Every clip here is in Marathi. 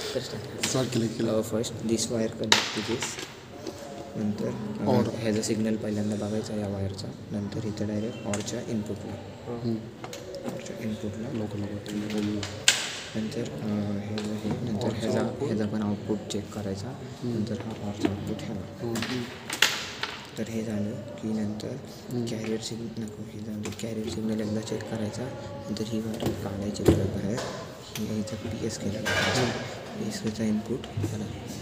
स्टार्ट केलं first this wire connect to this. नंतर ह्याचा सिग्नल पहिल्यांदा बघायचा या वायरचा. नंतर इथं डायरेक्ट ऑरच्या इनपुटला लोकल नंतर हे नंतर ह्याचा पण आउटपुट चेक करायचा. नंतर हा ऑरचा आउटपुट ह्याला. तर हे झालं की नंतर कॅरियर सिग्नल एकदा चेक करायचा. नंतर ही वायर काढायची बाहेर. याचा PS केला PSचा इनपुट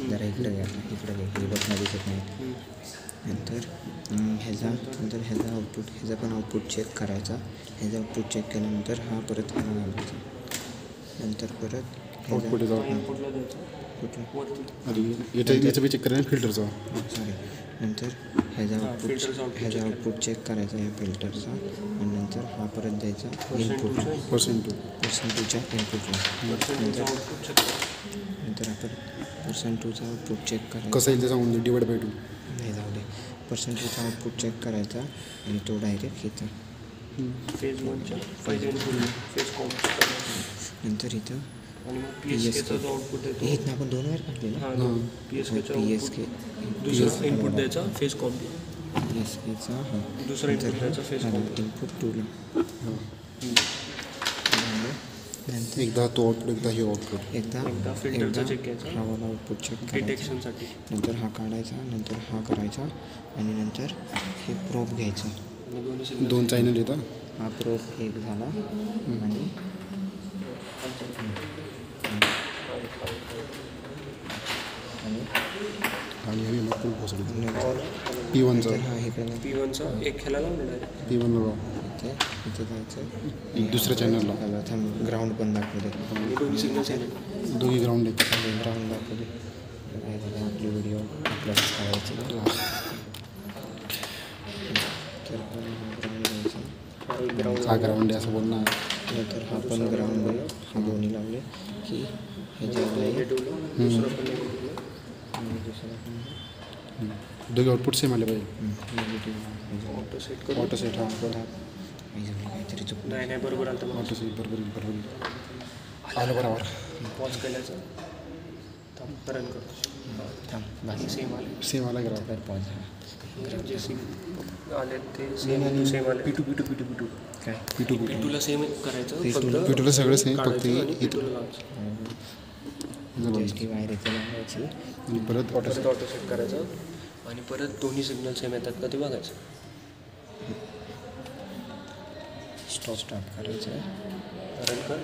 जरा इकडं घ्या हे बटणं दिसत नाही. नंतर ह्याचा पण आउटपुट चेक करायचा. ह्याचा आउटपुट चेक केल्यानंतर हा परत ह्याला घालायचा. नंतर परत आउटपुट चेक करायला फिल्टरचा सॉरी. नंतर ह्याचा आउटपुट चेक करायचा या फिल्टरचा. आणि नंतर हा परत द्यायचा इनपुटला %2च्या इनपुटला. नंतर आपण %2चा आउटपुट चेक करायचा. कसं येईल ते सांगून दे. डिवाइड बाय 2 नाही जाऊ दे. %2चा आउटपुट चेक करायचा आणि तो डायरेक्ट येतो फेज 1च्या फेज नंतर इथं PSKचा जो आउटपुट आहे इथं आपण 2 वायर काढले ना. PSK दुसरा इनपुट द्यायचा फेज कॉम्प. PSKचा दुसरा इनपुट द्यायचा फेज कॉम्प. इनपुट 2ला. एकदा तो आउटपुट एकदा हे आउटपुट एकदा फिल्टरचा चेक घ्यायचा हा वाला आउटपुट चेक करायचा. डिटेक्शनसाठी. नंतर हा काढायचा. नंतर हा करायचा. आणि नंतर हे प्रोब घ्यायचं. 2 चॅनल येतात. हा प्रोब एक झाला. आणि हे मग नंतर P1चा हा इकडे P1चा एक ह्याला लावलेला आहे. P1ला इथे जायचं. दुसऱ्या चॅनलला थांब ग्राउंड पण दाखवते. दोन्ही सिग्नल दोघी ग्राउंड आहेत. ग्राउंड दाखवते. आपली व्हिडिओ आपल्याला करायची. हा ग्राउंड आहे असं बोलणार. नंतर हा पण ग्राउंड आहे. हा दोन्ही लावले की दोघे आउटपुट सेम आले पाहिजे. ऑटो सेट हा काहीतरी चुकलं. नाही बरोबर आलं. ऑटो सेट बरोबर आलं बरोबर. पॉज केल्याचं रन करतो. बाकी सेम आले. सेम आला ग्राउंड. पॉज जे सिम आले ते सेम आले. P2 काय P2ला सेम करायचं. P2ला सगळं सेम फक्त P2ला लावायचं. वायर इथे लावायची. आणि परत ऑटो सेट करायचं. आणि परत दोन्ही सिग्नल सेम येतात का ते बघायचं. स्टॉप करायचं. रन कर.